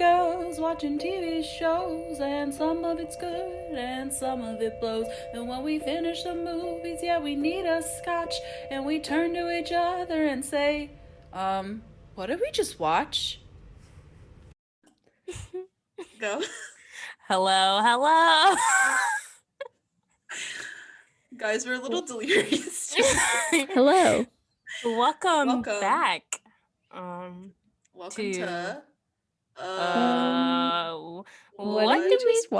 goes, watching TV shows, and some of it's good and some of it blows. And when we finish the movies, yeah, we need a scotch, and we turn to each other and say, what did we just watch? Go. Hello. Guys, we're a little delirious. Hello. Welcome back. Welcome to what did we just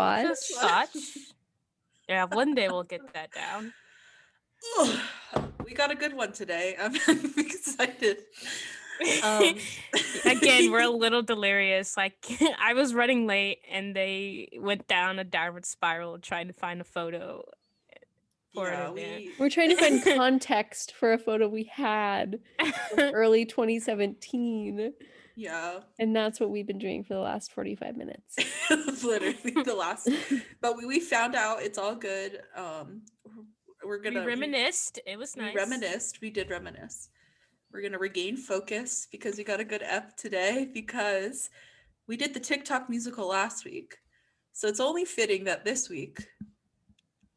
watch? Yeah, one day we'll get that down. We got a good one today. I'm excited. Again, we're a little delirious. Like, I was running late and they went down a downward spiral trying to find a photo for an event. We're trying to find context for a photo we had early 2017. Yeah. And that's what we've been doing for the last 45 minutes. Literally the last. But we found out it's all good. We reminisced. It was nice. We did reminisce. We're gonna regain focus because we got a good ep today because we did the TikTok musical last week. So it's only fitting that this week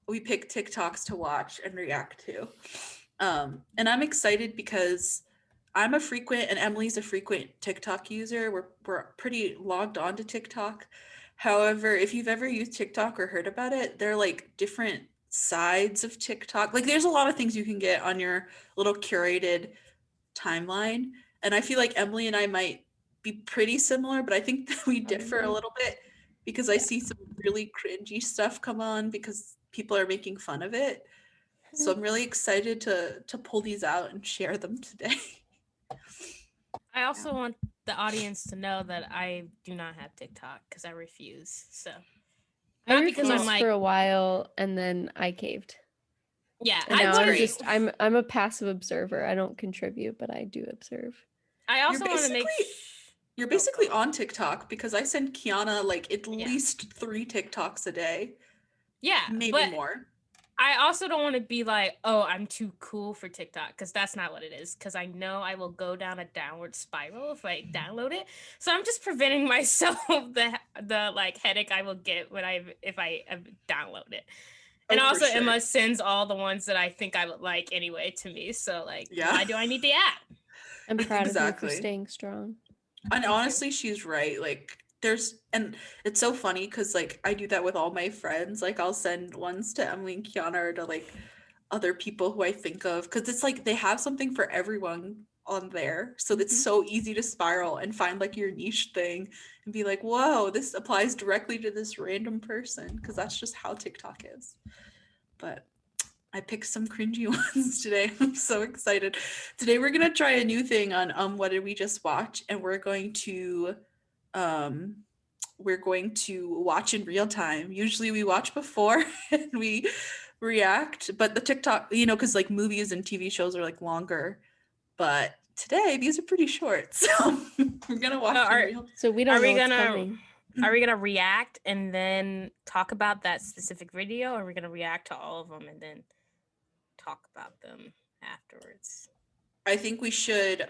we pick TikToks to watch and react to. And I'm excited because I'm a frequent and Emily's a frequent TikTok user. We're pretty logged on to TikTok. However, if you've ever used TikTok or heard about it, they're like different sides of TikTok. Like there's a lot of things you can get on your little curated timeline. And I feel like Emily and I might be pretty similar, but I think that we differ a little bit because I see some really cringy stuff come on because people are making fun of it. So I'm really excited to pull these out and share them today. I also want the audience to know that I do not have TikTok because I refuse. So I refused for a while and then I caved. Yeah, I'm a passive observer. I don't contribute, but I do observe. I also want to make you're basically on TikTok because I send Kiana like at least 3 TikToks a day. Yeah, maybe more. I also don't want to be like, oh, I'm too cool for TikTok because that's not what it is. Because I know I will go down a downward spiral if I download it. So I'm just preventing myself the like headache I will get if I download it. And also Emma sends all the ones that I think I would like anyway to me. So like, why do I need the app? I'm proud of you for staying strong. And honestly, she's right. Like and it's so funny because like I do that with all my friends. Like I'll send ones to Emily and Kiana or to like other people who I think of because it's like they have something for everyone on there. So it's so easy to spiral and find like your niche thing and be like, whoa, this applies directly to this random person because that's just how TikTok is. But I picked some cringy ones today. I'm so excited. Today we're gonna try a new thing on What Did We Just Watch, and we're going to watch in real time. Usually we watch before and we react, but the TikTok, because like movies and TV shows are like longer, but today these are pretty short, so we're gonna watch in real. So we don't know what's coming. Are we gonna react and then talk about that specific video, or are we gonna react to all of them and then talk about them afterwards? I think we should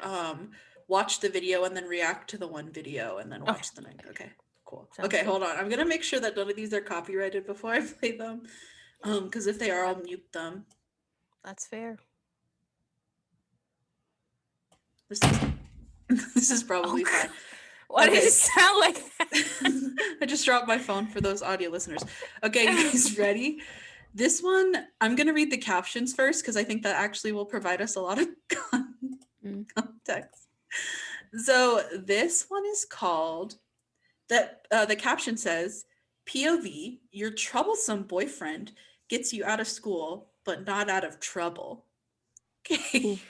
watch the video and then react to the one video and then watch the next. Okay, cool. Sounds good. Hold on. I'm gonna make sure that none of these are copyrighted before I play them. Because if they are, I'll mute them. That's fair. This is probably fine. Why does it sound like that? I just dropped my phone for those audio listeners. Okay, you guys ready? This one, I'm going to read the captions first because I think that actually will provide us a lot of context. So this one is called, the caption says, POV, your troublesome boyfriend gets you out of school, but not out of trouble. Okay.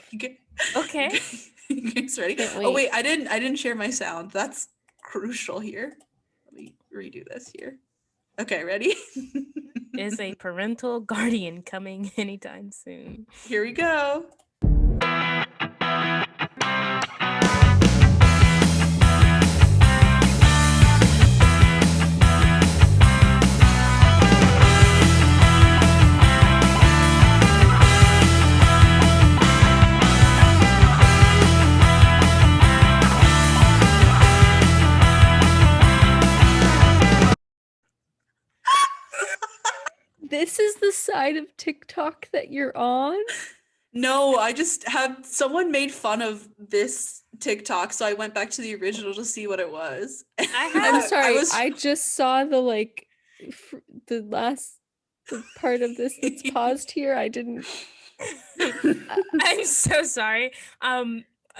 Okay. You guys ready? Oh wait, I didn't share my sound. That's crucial here. Let me redo this here. Okay, ready? Is a parental guardian coming anytime soon? Here we go. This is the side of TikTok that you're on? No, I just had someone made fun of this TikTok, so I went back to the original to see what it was. I I'm have sorry. was I just saw the the part of this that's paused here. I didn't. I'm so sorry.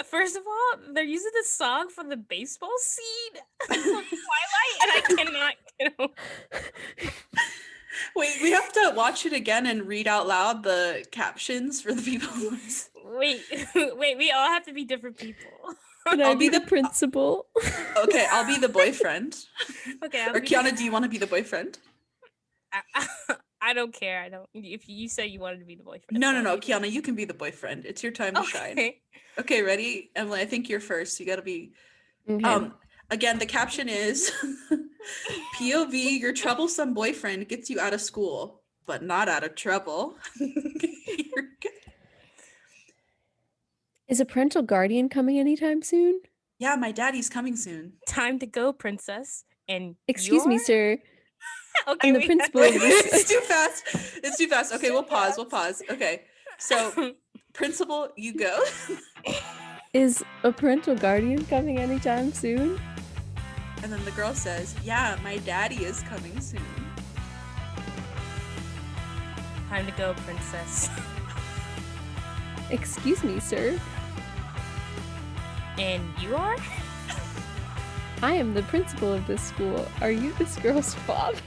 First of all, they're using this song from the baseball scene from Twilight, and I cannot get over. Wait, we have to watch it again and read out loud the captions for the people. Wait, we all have to be different people. Can I I'll be be the the- principal? Okay, I'll be the boyfriend. Okay, Or Kiana, do you want to be the boyfriend? I don't care. I don't. If you say you wanted to be the boyfriend. No, so I'll be the- Kiana, you can be the boyfriend. It's your time to shine. Okay. Okay, ready? Emily, I think you're first. You gotta be Okay. again, the caption is POV, your troublesome boyfriend gets you out of school, but not out of trouble. You're good. Is a parental guardian coming anytime soon? Yeah, my daddy's coming soon. Time to go, princess. And Excuse me, you're- sir. Okay, I'm the we- principal Wait, of this. it's too fast. It's too fast. Okay, we'll pause. Okay. So, principal, you go. Is a parental guardian coming anytime soon? And then the girl says, yeah, my daddy is coming soon. Time to go, princess. Excuse me, sir. And you are? I am the principal of this school. Are you this girl's father?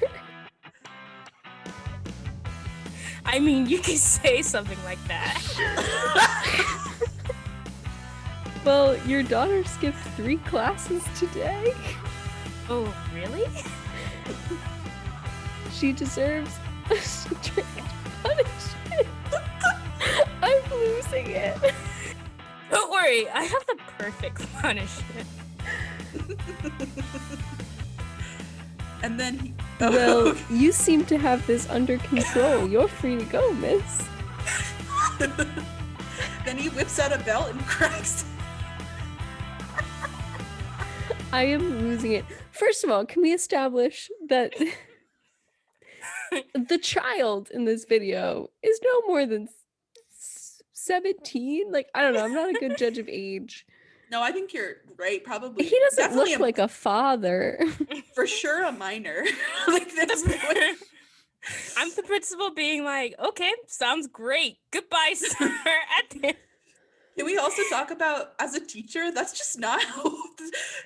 I mean, you can say something like that. Well, your daughter skipped 3 classes today. Oh, really? She deserves a strict punishment. I'm losing it. Don't worry, I have the perfect punishment. And then he, Well, you seem to have this under control. You're free to go, miss. then he whips out a belt and cracks. I am losing it. First of all, can we establish that the child in this video is no more than 17? Like, I don't know. I'm not a good judge of age. No, I think you're right. Probably. He doesn't Definitely look like a father. for sure a minor. Like this. I'm the principal being like, okay, sounds great. Goodbye, sir. At the- Can we also talk about, as a teacher, that's just not how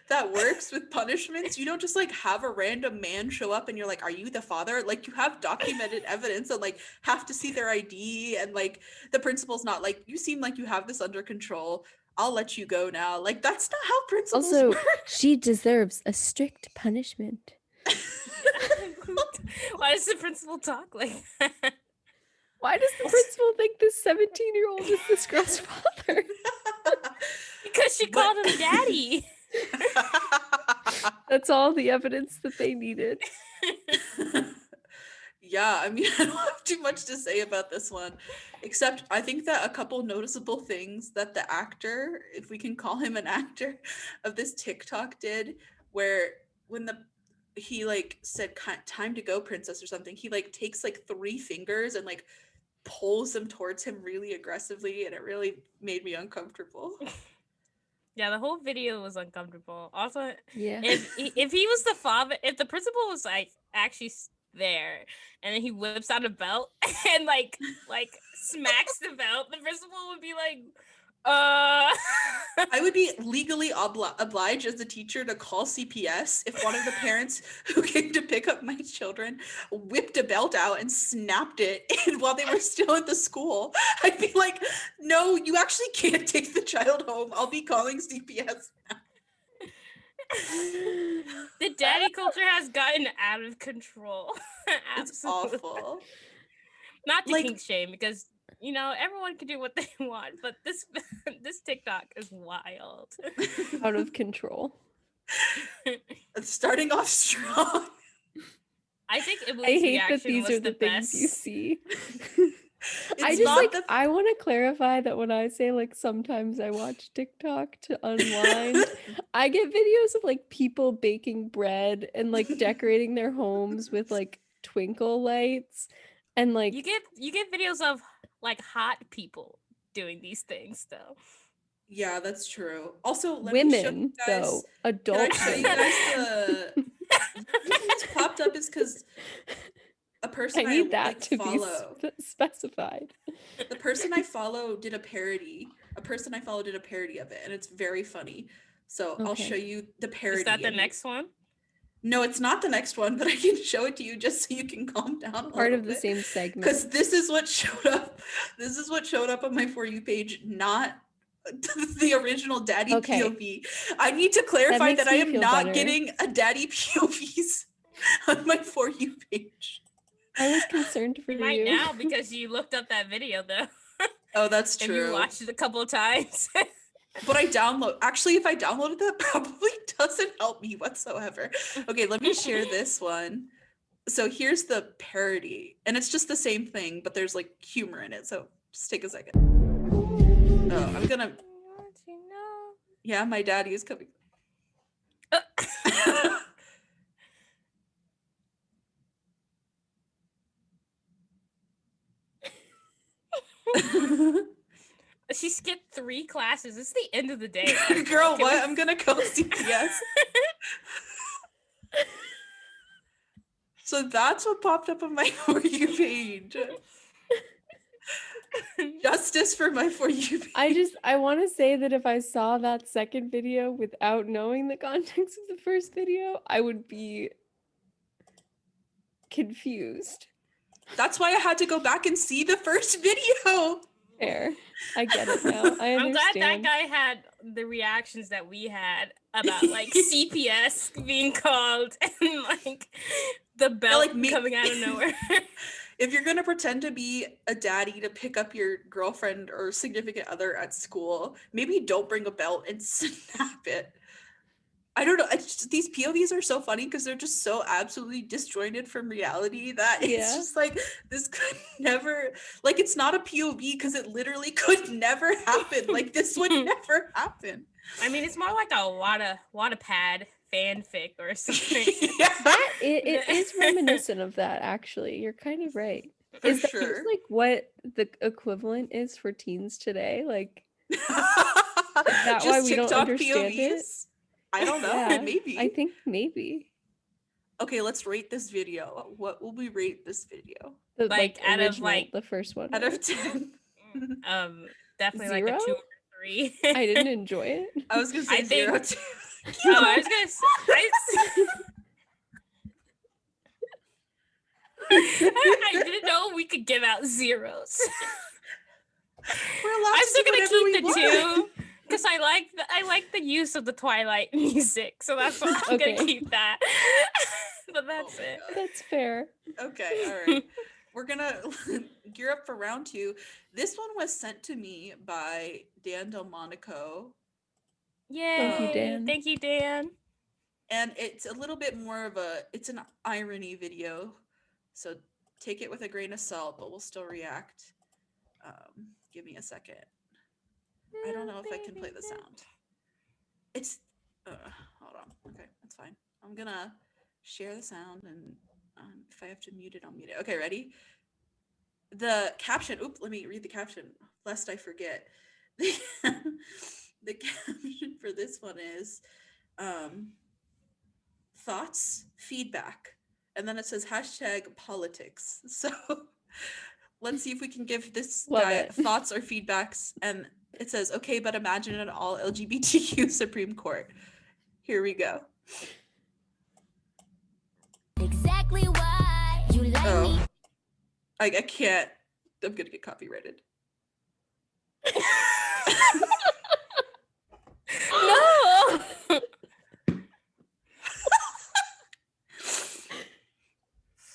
that works with punishments. You don't just like have a random man show up and you're like, are you the father? Like, you have documented evidence and like have to see their ID, and like the principal's not like, you seem like you have this under control, I'll let you go now. Like, that's not how principals Also, work. she deserves a strict punishment. Why does the principal talk like that? Why does the principal think this 17-year-old is this girl's father? Because she called him daddy. That's all the evidence that they needed. Yeah, I mean, I don't have too much to say about this one, except I think that a couple noticeable things that the actor, if we can call him an actor, of this TikTok did, where when he like said time to go, princess, or something, he like takes like 3 fingers and like pulls them towards him really aggressively, and it really made me uncomfortable. Yeah, the whole video was uncomfortable. Also, Yeah. if he was the father, if the principal was like actually there, and then he whips out a belt and like smacks the belt, the principal would be like, I would be legally obliged as a teacher to call CPS if one of the parents who came to pick up my children whipped a belt out and snapped it while they were still at the school. I'd be like, no, you actually can't take the child home. I'll be calling CPS now. The daddy culture has gotten out of control. It's Absolutely. awful. Not to Like- kink shame, because you know everyone can do what they want, but this TikTok is wild. Out of control. It's starting off strong. I think I Emily's hate that reaction these was are the things best. you see. It's I just not like the I want to clarify that when I say like sometimes I watch TikTok to unwind, I get videos of like people baking bread and like decorating their homes with like twinkle lights. And like You get videos of like hot people doing these things though. Yeah, that's true. Also, let me show you women, guys. though, Can adult I show you women. guys the reason this popped up is because a I person I need that like to follow. be specified. The person I follow did a parody. A person I follow did a parody of it, and it's very funny. So I'll Okay. show you the parody. Is that the and next one? No, it's not the next one, but I can show it to you just so you can calm down a Part little of the bit. same segment. Because this is what showed up. This is what showed up on my For You page, not the original daddy Okay. POV. I need to clarify makes that I me am feel not better. getting a daddy POVs on my For You page. I was concerned for You might you. now because you looked up that video though. Oh, that's And true. you watched it a couple of times. But if I downloaded that, probably doesn't help me whatsoever. Okay, let me share this one. So here's the parody, and it's just the same thing, but there's like humor in it. So just take a second. Oh, I'm gonna. Yeah, my daddy is coming. She skipped 3 classes. It's the end of the day. Girl, what? I'm gonna go CPS. So that's what popped up on my For You page. Justice for my For You page. I want to say that if I saw that second video without knowing the context of the first video, I would be confused. That's why I had to go back and see the first video. Fair. I get it now. I understand. I'm glad that guy had the reactions that we had about like CPS being called and like the belt coming out of nowhere. If you're gonna pretend to be a daddy to pick up your girlfriend or significant other at school, maybe don't bring a belt and snap it. I don't know. These POVs are so funny because they're just so absolutely disjointed from reality that it's just like this could never, like, it's not a POV because it literally could never happen. Like this would never happen. I mean, it's more like a Wattpad fanfic or something. Yeah. That it is reminiscent of that. Actually, you're kind of right. Is that just like what the equivalent is for teens today? Like, is that just why we TikTok don't understand POVs? it? I don't know. Yeah, Maybe. I think maybe. Okay, let's rate this video. What will we rate this video? The, like out original, of like the first one. Out of 10. Definitely 0? like a 2 or 3. I didn't enjoy it. I was gonna say 0 too. Oh, I was gonna say I didn't know we could give out zeros. We're allowed I'm to still do gonna whatever we keep the want. 2 because I like the use of the Twilight music, so that's why I'm Okay. gonna keep that. But that's it. God. That's fair. Okay, all right. We're gonna gear up for round 2. This one was sent to me by Dan Delmonico. Yay! Thank you, Dan. Thank you, Dan. And it's a little bit more of it's an irony video. So take it with a grain of salt, but we'll still react. Give me a second. I don't know if I can play the sound. It's, hold on. Okay, that's fine. I'm gonna share the sound, and if I have to mute it, I'll mute it. Okay, ready? The caption, let me read the caption, lest I forget. The caption for this one is, thoughts, feedback, and then it says #politics. So let's see if we can give this guy thoughts or feedbacks. And it says, okay, but imagine an all LGBTQ Supreme Court. Here we go. Exactly why you like me. I can't. I'm gonna get copyrighted. No.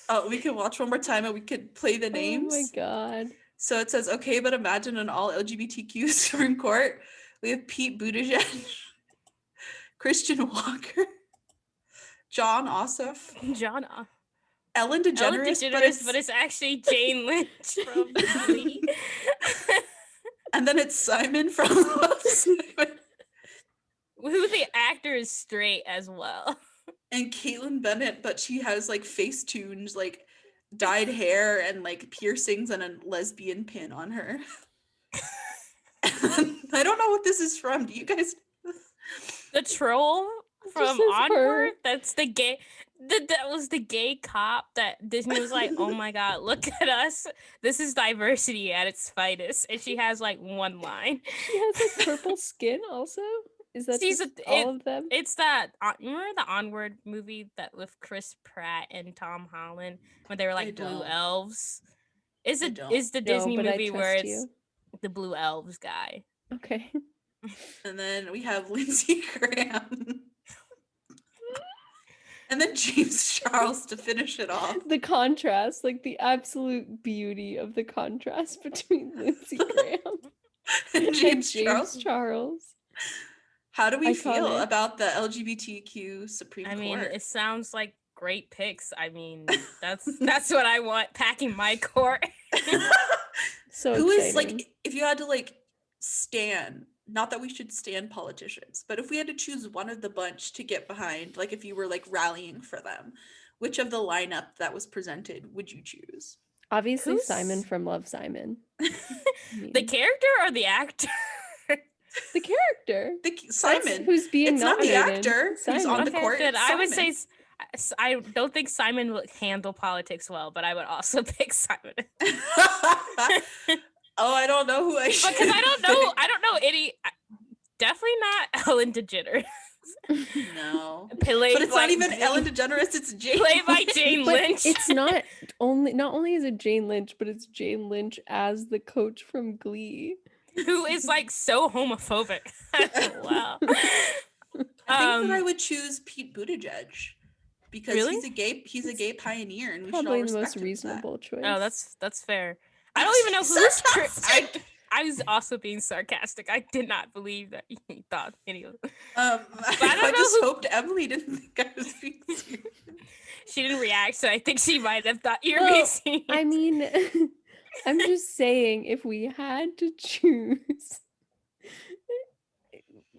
Oh, we can watch one more time and we could play the names. Oh my god. So it says, okay, but imagine an all LGBTQ Supreme Court. We have Pete Buttigieg, Christian Walker, John Ossoff, Ellen DeGeneres, but it's actually Jane Lynch from Glee. And then it's Simon from Love, Simon. Who the actor is straight as well. And Caitlin Bennett, but she has like face tunes, like dyed hair and like piercings and a lesbian pin on her. I don't know what this is from. Do you guys? The troll from says her. Onward. That's the gay. That was the gay cop that Disney was like, "Oh my god, look at us! This is diversity at its finest." And she has like one line. She has like purple skin also. Is that She's just all of them? It's that remember the Onward movie that with Chris Pratt and Tom Holland when they were like blue don't. elves? Is I it don't. is the Disney but I movie where trust it's you. the blue elves guy? Okay. And then we have Lindsey Graham. And then James Charles to finish it off. The contrast, like the absolute beauty of the contrast between Lindsey Graham And and James James Charles. Charles. How do we feel Iconic. about the LGBTQ Supreme I mean, Court? it sounds like great picks. I mean, that's what I want packing my court. So Who is exciting. like, if you had to like stan, not that we should stan politicians, but if we had to choose one of the bunch to get behind, like if you were like rallying for them, which of the lineup that was presented would you choose? Obviously Who's- Simon from Love, Simon. I The mean, character or the actor? the character. Simon. That's who's being It's not the nominated. actor who's on the Okay, court. good. it's I would say Simon. I don't think Simon would handle politics well, but I would also pick Simon. Oh, I don't know who I should. Because I don't know pick. any. Definitely not Ellen DeGeneres. No, Played but it's by not even Jane- Ellen DeGeneres. It's Jane. Played by Jane But Lynch. it's not only is it Jane Lynch, but it's Jane Lynch as the coach from Glee. Who is like so homophobic. Wow. I think that I would choose Pete Buttigieg because Really? he's a gay pioneer, and we should all Probably the respect most him for that. reasonable choice. Oh, that's fair. I don't even know who this. Sarcastic. I was also being sarcastic. I did not believe that you thought any of. I don't know just who- hoped Emily didn't think I was being serious. She didn't react, so I think she might have thought you were Well, being serious. I mean, I'm just saying if we had to choose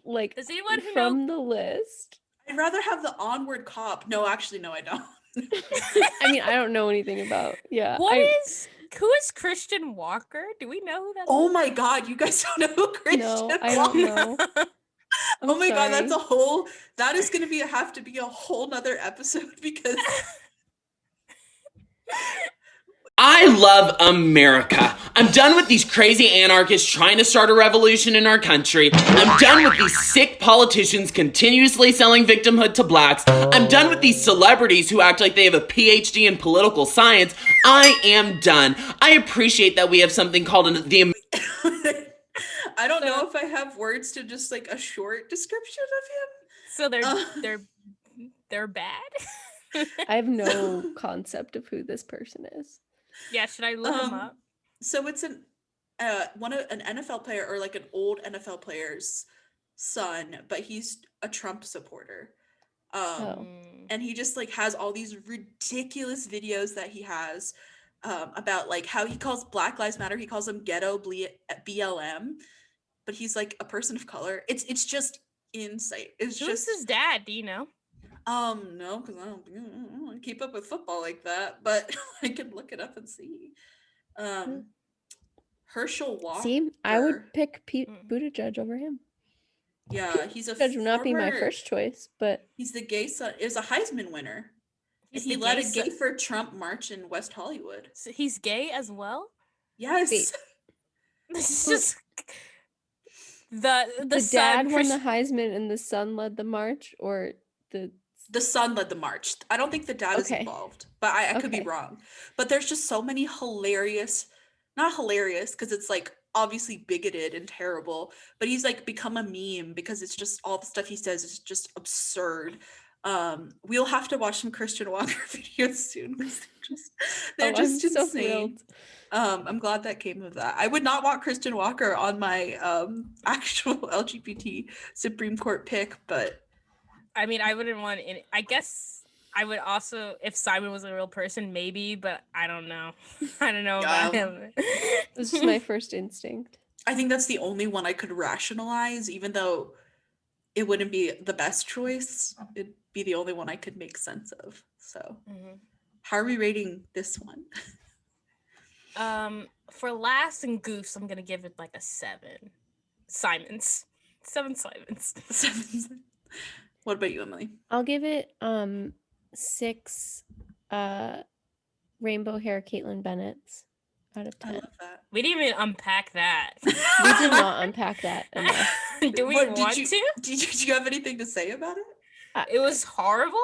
like Does anyone who from the list. I'd rather have the Onward cop. No, actually, no, I don't. I mean, I don't know anything about. Yeah. Who is Christian Walker? Do we know who that is? Oh my god, you guys don't know who Christian No, I don't Walker- know. I'm Oh my god, that's sorry. that is gonna have to be a whole nother episode because I love America. I'm done with these crazy anarchists trying to start a revolution in our country. I'm done with these sick politicians continuously selling victimhood to blacks. I'm done with these celebrities who act like they have a PhD in political science. I am done. I appreciate that we have something called the I don't know if I have words to just like a short description So they're Uh. they're bad. I have no concept of who this person is. Yeah, should I look them Um, up? So it's an NFL player or like an old NFL player's son, but he's a Trump supporter. Oh. And he just like has all these ridiculous videos that he has about like how he calls Black Lives Matter. He calls them ghetto BLM, but he's like a person of color. It's just insight. It's Who's just his dad? Do you know? no, because I don't keep up with football like that, but I could look it up and see. Herschel Walker. See, I would pick Pete Mm. Buttigieg over him. Yeah, he's a Buttigieg would not be my former- first choice, but He's the gay son. Is a Heisman winner. He's He the led a gay Gay son- for Trump march in West Hollywood. So he's gay as well. Yes. Wait. This is just the the son, dad won Christ- the Heisman and the son led the march, or the The son led the march. I don't think the dad is Okay. involved, but I could be Okay. wrong. But there's just so many not hilarious because it's like obviously bigoted and terrible, but he's like become a meme because it's just all the stuff he says is just absurd. We'll have to watch some Christian Walker videos soon because they're Oh, just I'm so insane. thrilled. I'm glad that came of that. I would not want Christian Walker on my actual LGBT Supreme Court pick, but I mean, I wouldn't want any. I guess I would also, if Simon was a real person, maybe, but I don't know. I don't know about him. This is my first instinct. I think that's the only one I could rationalize, even though it wouldn't be the best choice. It'd be the only one I could make sense of. So, Mhm. How are we rating this one? For laughs and goofs, I'm gonna give it like a 7. Simons. 7 Simons. What about you, Emily? I'll give it 6 rainbow hair Caitlyn Bennett's out of I 10. love that. We didn't even unpack that. We did not unpack that enough. Do we What, want to? Did you have anything to say about it? It was horrible.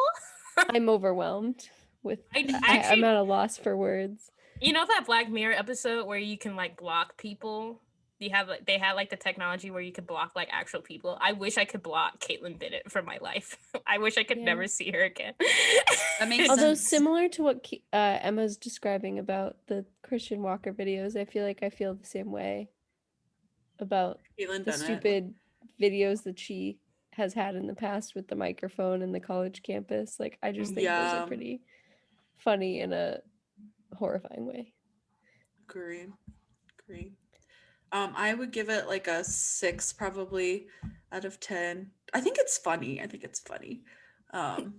I'm overwhelmed with. I'm I'm at a loss for words. You know that Black Mirror episode where you can like block people? They had like the technology where you could block like actual people. I wish I could block Caitlyn Bennett from my life. I wish I could never see her again. That makes Although sense. similar to what Emma's describing about the Christian Walker videos, I feel the same way about Caitlyn the Bennett. stupid videos that she has had in the past with the microphone and the college campus. Like, I just think those are pretty funny in a horrifying way. Agree. I would give it like a 6 probably out of 10. I think it's funny. And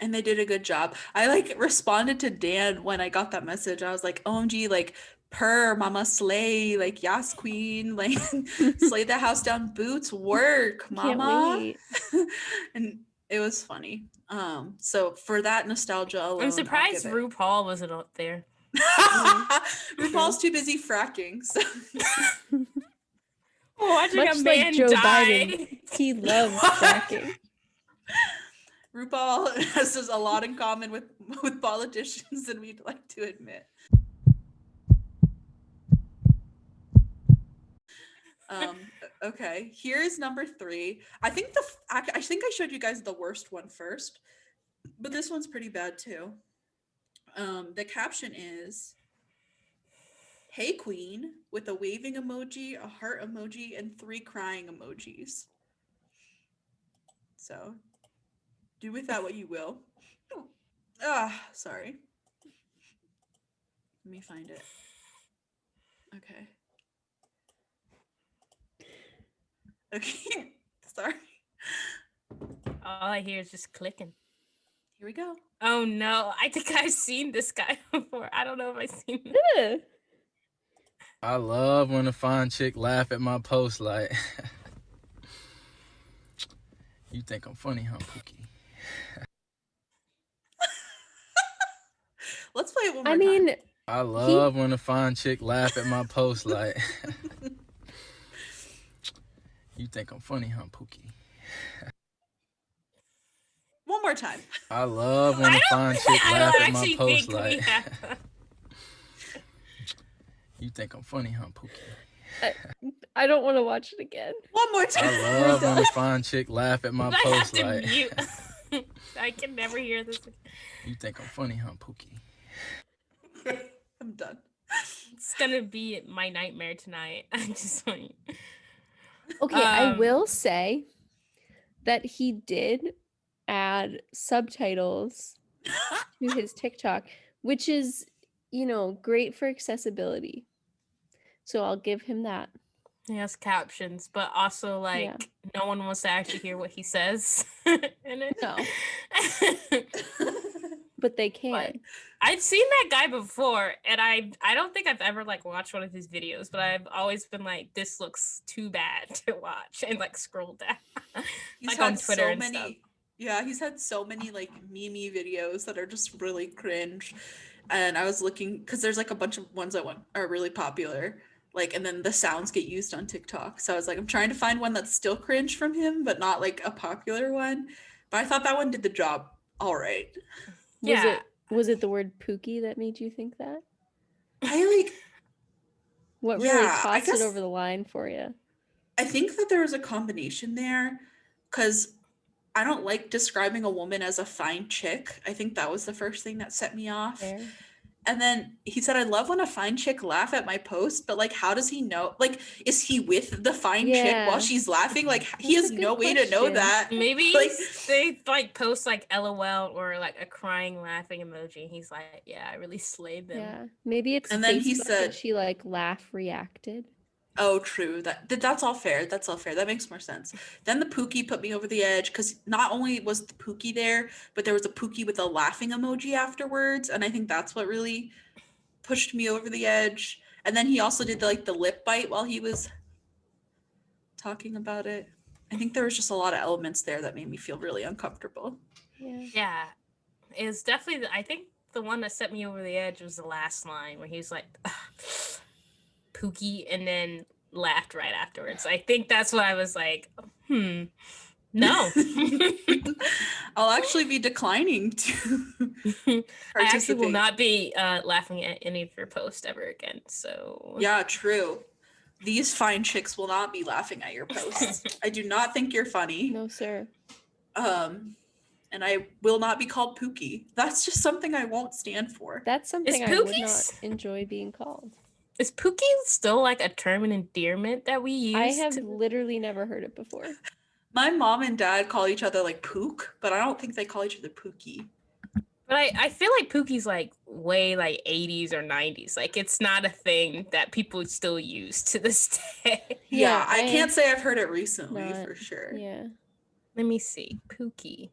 they did a good job. I like responded to Dan when I got that message. I was like, OMG, like purr, mama slay, like yas queen, like slay the house down, boots, work, mama. And it was funny. So for that nostalgia alone, I'm surprised RuPaul wasn't up there. RuPaul's too busy fracking. So. Watching Much a man like Joe die. Biden, he loves fracking. RuPaul has a lot in common with politicians than we'd like to admit. Okay, here's number 3. I think I showed you guys the worst one first, but this one's pretty bad too. The caption is, "Hey Queen," with a waving emoji, a heart emoji, and 3 crying emojis. So, do with that what you will. Sorry. Let me find it. Okay. Sorry. All I hear is just clicking. Here we go. Oh no, I think I've seen this guy before. I don't know if I've seen him. I love when a fine chick laugh at my post like, you think I'm funny, huh, Pookie? Let's play it one more time. I love when a fine chick laugh at my post like, you think I'm funny, huh, Pookie? One more time. I love when a fine chick laugh at my post like, you think I'm funny, huh, Pookie? I don't want to watch it again. One more time. I love when a fine chick laugh at my post like, mute. I can never hear this. You think I'm funny, huh, Pookie? I'm done. It's gonna be my nightmare tonight. I just want. Okay, I will say that he did add subtitles to his TikTok, which is, great for accessibility. So I'll give him that. He has captions, but also no one wants to actually hear what he says in it. No. But they can. But I've seen that guy before, and I don't think I've ever watched one of his videos, but I've always been like, this looks too bad to watch, and scroll down. He's on had Twitter so and many. stuff. Yeah, he's had so many meme videos that are just really cringe. And I was looking because there's a bunch of ones that are really popular. And then the sounds get used on TikTok. So I was I'm trying to find one that's still cringe from him, but not a popular one. But I thought that one did the job all right. Was it the word Pookie that made you think that? What really tossed it over the line for you? I think that there was a combination there, because I don't like describing a woman as a fine chick. I think that was the first thing that set me off. Fair. And then he said, "I love when a fine chick laugh at my post," but how does he know? Is he with the fine chick while she's laughing? He has no way to know that. Maybe they post LOL or a crying laughing emoji. He's like, yeah, I really slayed them. Yeah, maybe it's. And Facebook then he said, that she laugh reacted. Oh, true. That's all fair. That's all fair. That makes more sense. Then the Pookie put me over the edge because not only was the Pookie there, but there was a Pookie with a laughing emoji afterwards, and I think that's what really pushed me over the edge. And then he also did the lip bite while he was talking about it. I think there was just a lot of elements there that made me feel really uncomfortable. Yeah, it's definitely. I think the one that set me over the edge was the last line where he was like, "Pookie," and then laughed right afterwards. I think that's what I was like. No. I'll actually be declining to I actually will participate. not be laughing at any of your posts ever again. So Yeah, true. These fine chicks will not be laughing at your posts. I do not think you're funny. No, sir. And I will not be called Pookie. That's just something I won't stand for. That's something I would not enjoy being called. Is Pookie still like a term of endearment that we use? I have literally never heard it before. My mom and dad call each other like Pook, but I don't think they call each other Pookie. But I feel like Pookie's like way like 80s or 90s. Like it's not a thing that people still use to this day. Yeah, I can't say I've heard it recently for sure. Yeah. Let me see. Pookie.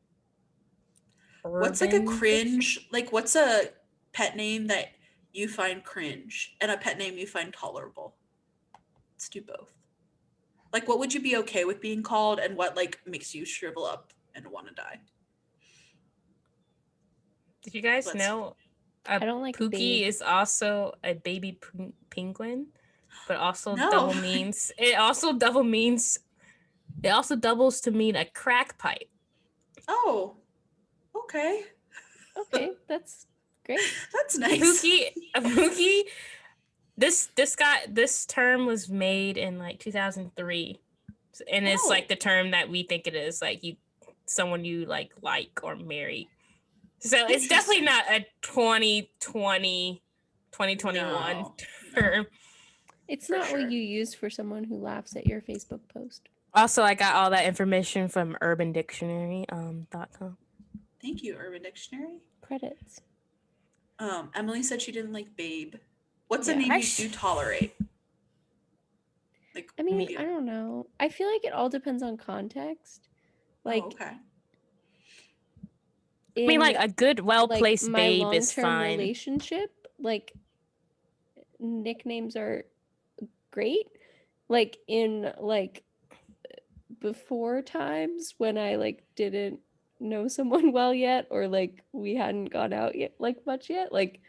What's like a cringe, like what's a pet name that you find cringe and a pet name you find tolerable? Let's do both. Like what would you be okay with being called and what like makes you shrivel up and want to die? Did you guys know I don't like Pookie babe. is also a baby penguin, but also No. double means it also doubles to mean a crack pipe. Oh, okay. Okay, that's great. That's nice. Pookie. This term was made in like 2003, and it's like the term that we think it is, like someone you like or marry. So it's definitely not a 2020, 2021 term. It's not what you use for someone who laughs at your Facebook post. Also, I got all that information from urbandictionary.com. Thank you, Urban Dictionary. Credits. Emily said she didn't like Babe. What's a name you do tolerate? Like, I mean, I don't know. I feel like it all depends on context. Like, okay. I mean, like a good, well-placed babe is fine. Relationship, like nicknames are great. Like in like before times when I like didn't know someone well yet, or like we hadn't gone out yet, like much yet. Like,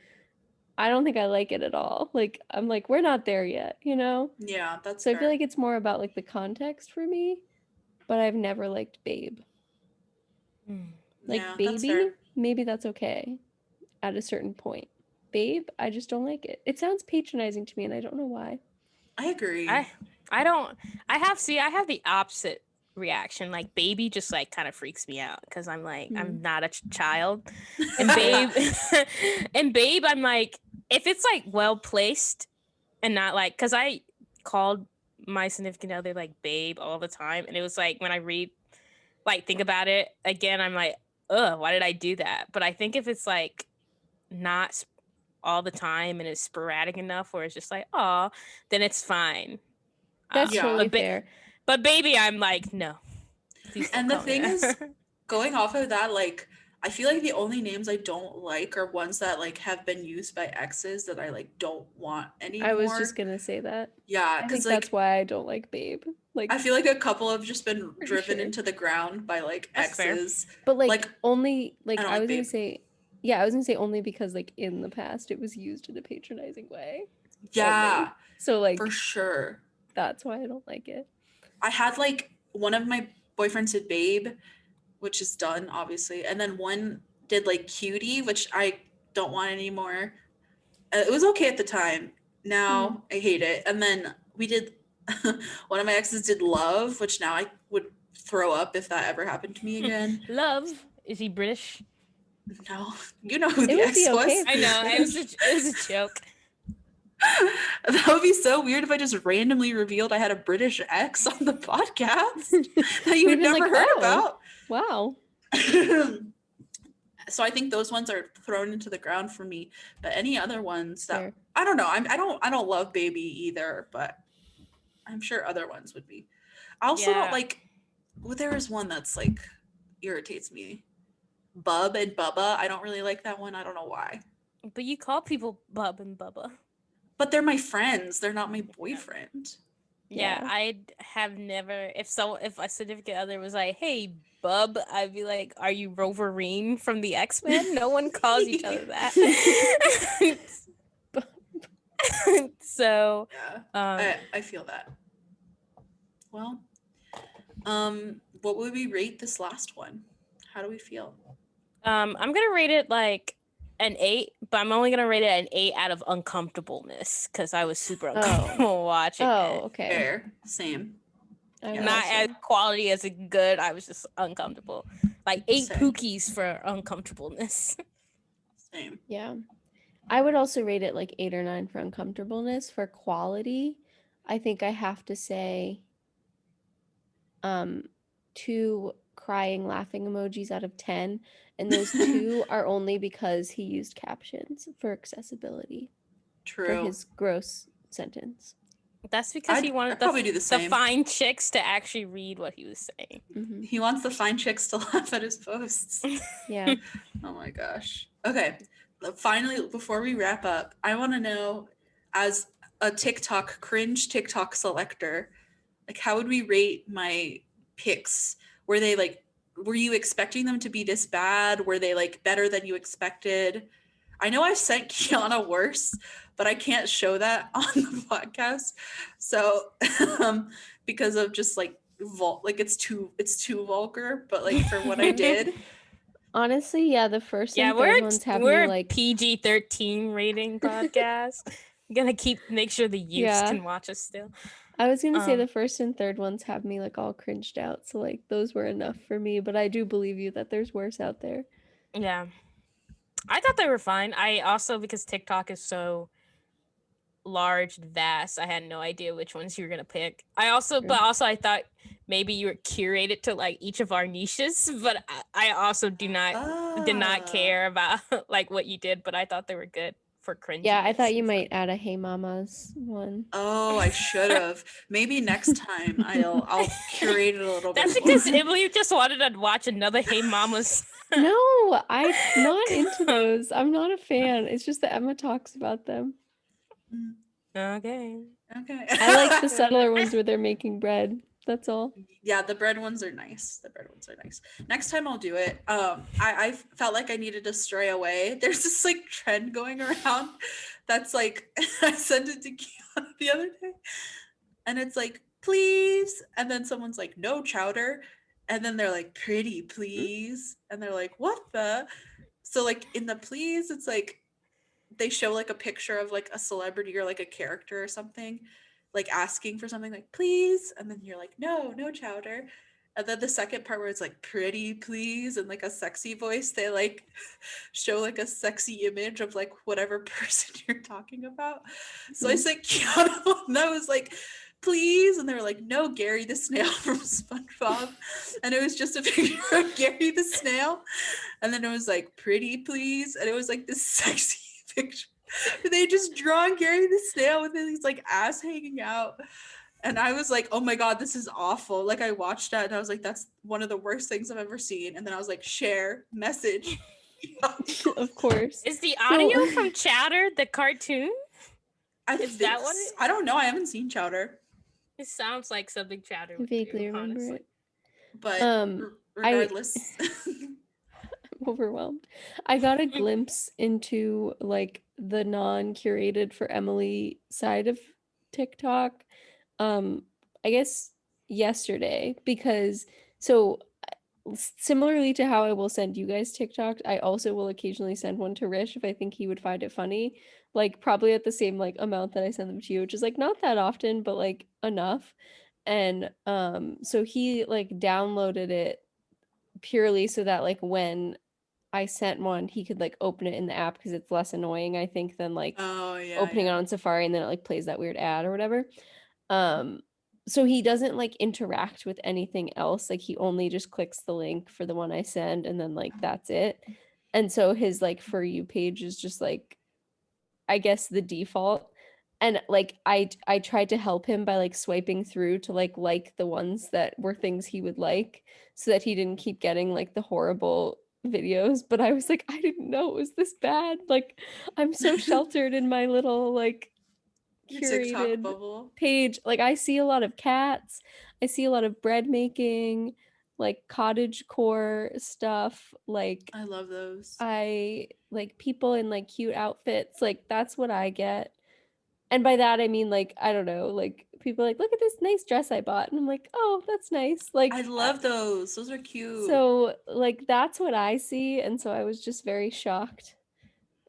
I don't think I like it at all. Like, I'm like, we're not there yet, you know? Yeah, that's so fair. I feel like it's more about like the context for me, but I've never liked Babe. Like yeah, Baby, maybe that's okay at a certain point. Babe, I just don't like it. It sounds patronizing to me and I don't know why. I agree. I have the opposite reaction. Like Baby just like kind of freaks me out because I'm like, I'm not a child. And Babe, I'm like, if it's like well placed and not like, because I called my significant other like Babe all the time, and it was like when I think about it again, I'm like, ugh, why did I do that? But I think if it's like not all the time and it's sporadic enough where it's just like, oh, then it's fine. That's totally fair. But Baby, I'm like, no. And the thing is, going off of that, like, I feel like the only names I don't like are ones that like have been used by exes that I like don't want anymore. I was just gonna say that. Yeah, because like, that's why I don't like Babe. Like, I feel like a couple have just been driven into the ground by like exes. Fair. But like only like I was gonna say, only because like in the past it was used in a patronizing way. Yeah. Only. So like for sure. That's why I don't like it. I had like one of my boyfriends did Babe, which is done obviously, and then one did like Cutie, which I don't want anymore. It was okay at the time. Now I hate it. And then we did one of my exes did Love, which now I would throw up if that ever happened to me again. Love? Is he British? No, you know who the ex was. I know, it was a joke. That would be so weird if I just randomly revealed I had a British ex on the podcast that you had never heard about. Wow. So I think those ones are thrown into the ground for me. But any other ones that I don't know, I don't love Baby either. But I'm sure other ones would be. I also don't like. Well, there is one that's like irritates me. Bub and Bubba. I don't really like that one. I don't know why. But you call people Bub and Bubba. But they're my friends. They're not my boyfriend. Yeah, Yeah. I have never. If a significant other was like, "Hey, Bub," I'd be like, "Are you Wolverine from the X-Men?" No one calls each other that. So, Yeah, I feel that. Well, what would we rate this last one? How do we feel? I'm gonna rate it like an 8, but I'm only gonna rate it an 8 out of uncomfortableness because I was super uncomfortable watching it. Oh, okay. Fair. Same. I Yeah. would Not also- as quality as a good. I was just uncomfortable. Like 8 Same. pookies for uncomfortableness. Same. Yeah. I would also rate it like 8 or 9 for uncomfortableness. For quality, I think I have to say 2 crying laughing emojis out of 10, and those 2 are only because he used captions for accessibility for True. his gross sentence. That's because he I'd wanted probably do the same. fine chicks to actually read what he was saying. Mhm. He wants the fine chicks to laugh at his posts. Yeah. Oh my gosh. Okay. Finally, before we wrap up, I want to know, as a cringe TikTok selector, like, how would we rate my picks? Were you expecting them to be this bad? Were they like better than you expected? I know I've sent Kiana worse, but I can't show that on the podcast. So, because of just like it's too vulgar, but like for what I did. Honestly, yeah, the first Yeah, and third ones have me we're like PG-13 rating podcast. Gonna make sure the youths Yeah. can watch us still. I was gonna say Um, the first and third ones have me like all cringed out, so like those were enough for me. But I do believe you that there's worse out there. Yeah, I thought they were fine. I also, because TikTok is so large and vast, I had no idea which ones you were gonna pick. But also I thought maybe you were curated to like each of our niches, but I also did not care about like what you did, but I thought they were good for cringe. Yeah, I thought you might add a Hey Mamas one. Oh, I should have. Maybe next time I'll curate it a little bit. That's because Emily just wanted to watch another Hey Mamas. No, I'm not into those. I'm not a fan. It's just that Emma talks about them. Okay. Okay. I like the subtler ones where they're making bread. That's all. Yeah, the bread ones are nice. Next time I'll do it. I felt like I needed to stray away. There's this like trend going around that's like I sent it to Kiana the other day, and it's like, please, and then someone's like, no chowder, and then they're like, pretty please, and they're like, what the? So like in the please, it's like they show like a picture of like a celebrity or like a character or something, like asking for something like please, and then you're like, no chowder. And then the second part where it's like pretty please and like a sexy voice, they like show like a sexy image of like whatever person you're talking about. So I sent Kiana one that was like please, and they were like, no, Gary the snail from SpongeBob, and it was just a picture of Gary the snail, and then it was like pretty please, and it was like this sexy picture. They just drawn Gary the snail with his like ass hanging out, and I was like, oh my god, this is awful. Like I watched that and I was like, that's one of the worst things I've ever seen. And then I was like, share message. Of course. Is the audio from Chowder the cartoon? Is that what it- I don't know. I haven't seen Chowder, It sounds like something Chowder I would vaguely do, remember honestly. it. but regardless. Overwhelmed. I got a glimpse into like the non-curated for Emily side of TikTok. I guess yesterday, because similarly to how I will send you guys TikToks, I also will occasionally send one to Rish if I think he would find it funny. Like probably at the same like amount that I send them to you, which is like not that often, but like enough. And so he like downloaded it purely so that like when I sent one, he could like open it in the app because it's less annoying, I think, than like opening it on Safari and then it like plays that weird ad or whatever. So he doesn't like interact with anything else. Like he only just clicks the link for the one I send and then like that's it. And so his like For You page is just like, I guess, the default. And like I tried to help him by like swiping through to like the ones that were things he would like so that he didn't keep getting like the horrible videos, but I was like, I didn't know it was this bad. Like I'm so sheltered in my little like Your TikTok curated bubble. page. Like I see a lot of cats, I see a lot of bread making, like cottage core stuff, like I love those. I like people in like cute outfits. Like that's what I get. And by that I mean like I don't know, like people are like, look at this nice dress I bought, and I'm like, oh, that's nice. I Like love those. Those are cute. so like that's what I see, and so I was just very shocked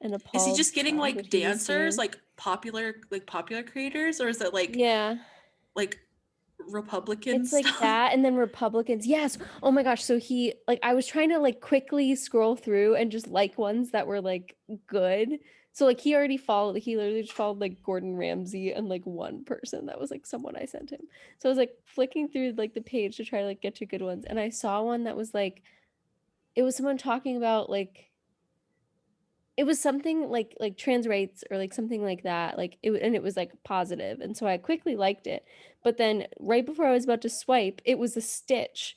and Is he appalled just getting by what like he was dancers, seeing. like popular creators, or is it Yeah. like Republican It's like stuff? that, and then Republicans. Yes. Oh my gosh. So he like I was trying to like quickly scroll through and just like ones that were like good. So like he already followed, he literally just followed like Gordon Ramsay and like one person that was like someone I sent him. So I was like flicking through like the page to try to like get to good ones, and I saw one that was like it was someone talking about like it was something like trans rights or like something like that, like and it was like positive, and so I quickly liked it, but then right before I was about to swipe it was a stitch,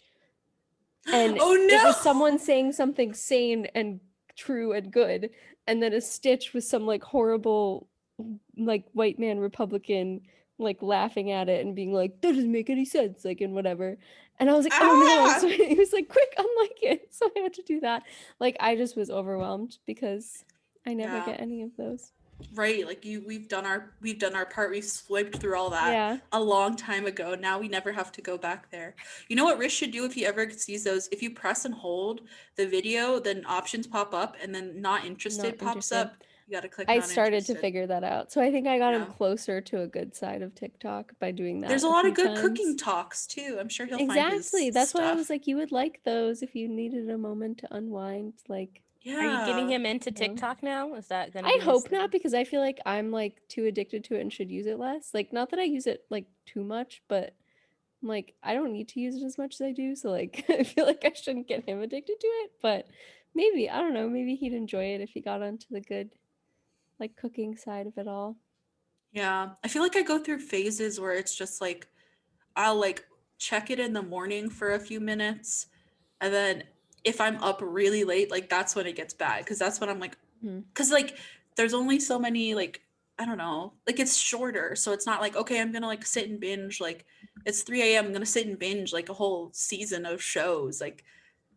and Oh it was no! someone saying something sane and true and good, and then a stitch was some like horrible like white man Republican like laughing at it and being like that doesn't make any sense like and whatever, and I was like oh no, Ah! so he was like quick unlike it, so I had to do that. Like I just was overwhelmed because I never Yeah. get any of those. Right, like we've done our part. We've swiped through all that Yeah. a long time ago. Now we never have to go back there. You know what Rish should do if he ever sees those? If you press and hold the video, then options pop up, and then not interested Not pops interested. up. You got to click I not started to interested. figure that out. So I think I got him Yeah. closer to a good side of TikTok by doing that. There's a a lot few of good times. cooking talks too. I'm sure he'll find Exactly. his That's why I stuff. was like, you would like those if you needed a moment to unwind. Like, Yeah. Are you getting him into know. TikTok now? Is that gonna I be his hope thing? not, because I feel like I'm like too addicted to it and should use it less. Like, not that I use it like too much, but I'm like, I don't need to use it as much as I do. So like, I feel like I shouldn't get him addicted to it. But maybe, I don't know, maybe he'd enjoy it if he got onto the good, like cooking side of it all. Yeah. I feel like I go through phases where it's just like I'll like check it in the morning for a few minutes, and then if I'm up really late, like that's when it gets bad, because that's when I'm like, Mhm. because like there's only so many, like I don't know, like it's shorter, so it's not like okay I'm gonna like sit and binge, like it's 3 a.m. I'm gonna sit and binge like a whole season of shows, like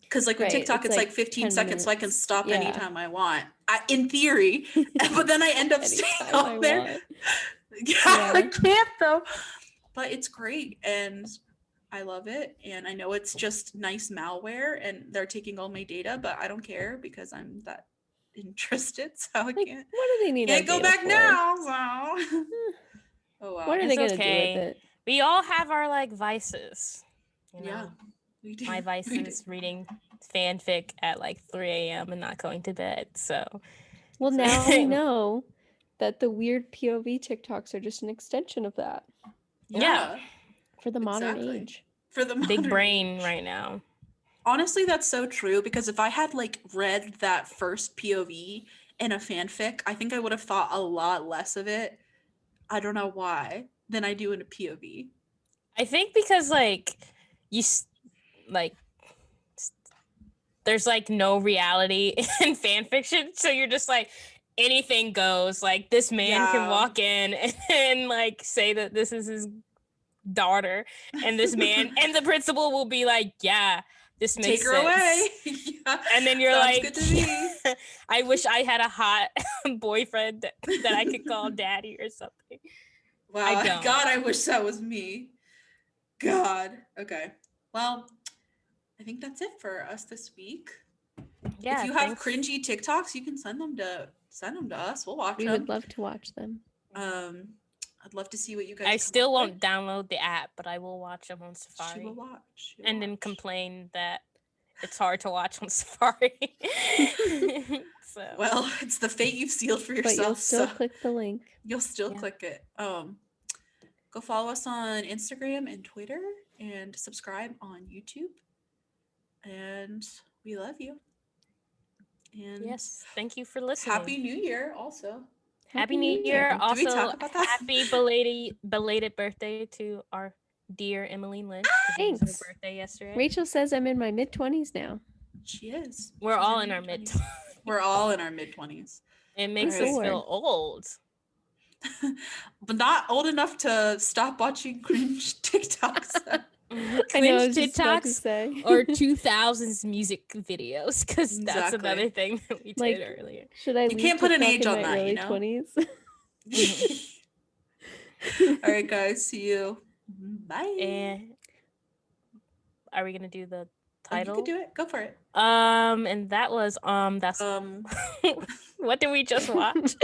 because like with Right. TikTok it's like 15 10 seconds, so I can minutes. stop Yeah. anytime I want, in theory. But then I end up staying Anytime I up there. want. Yeah, Yeah. I can't though. But it's great and I love it. And I know it's just nice malware and they're taking all my data, but I don't care because I'm that interested. So I Like, can't what do they need our go data back for? now. So. Oh wow. What are It's they gonna okay. do with it? We all have our like vices. You know? Yeah. We do. My vice We do. is reading fanfic at like 3 a.m. and not going to bed. So Well, now we know that the weird POV TikToks are just an extension of that Yeah. for the modern Exactly. age. For the big modern brain age. right now. Honestly, that's so true, because if I had like read that first POV in a fanfic, I think I would have thought a lot less of it. I don't know why, than I do in a POV. I think because like like there's like no reality in fan fiction, so you're just like anything goes. Like this man can walk in and like say that this is his daughter, and this man and the principal will be like, yeah, this makes Take her sense. away. Yeah, And then you're sounds like, good to me. I wish I had a hot boyfriend that I could call daddy or something. Wow, I don't. God, I wish that was me. God. Okay. Well, I think that's it for us this week. Yeah. If you have cringy TikToks, you can send them to us. We'll watch We them. would love to watch them. I'd love to see what you guys. I come still up won't with. download the app, but I will watch them on Safari. She will watch. And then complain that it's hard to watch on Safari. So. Well, it's the fate you've sealed for yourself. But you'll still so click the link. You'll still click it. Go follow us on Instagram and Twitter, and subscribe on YouTube. And we love you. And yes, thank you for listening. Happy New Year also. Happy New Year. Did we Also, talk about that? happy belated birthday to our dear Emmeline Lynch. 'cause it was her Thanks. birthday yesterday. Rachel says I'm in my mid-20s now. She is. We're She's all in our mid. mid-20s. We're all in our mid-20s. It makes us Alright. feel old. But not old enough to stop watching cringe TikToks. I know, I Cringe was just about to TikToks say. or 2000s music videos, because that's Exactly. another thing that we did Like, earlier. Should I You leave can't put an TikTok age in on my that, early you know? 20s? All right, guys. See you. Bye. And are we gonna do the Oh, you title? can do it. Go for it. And that was that's what did we just watch?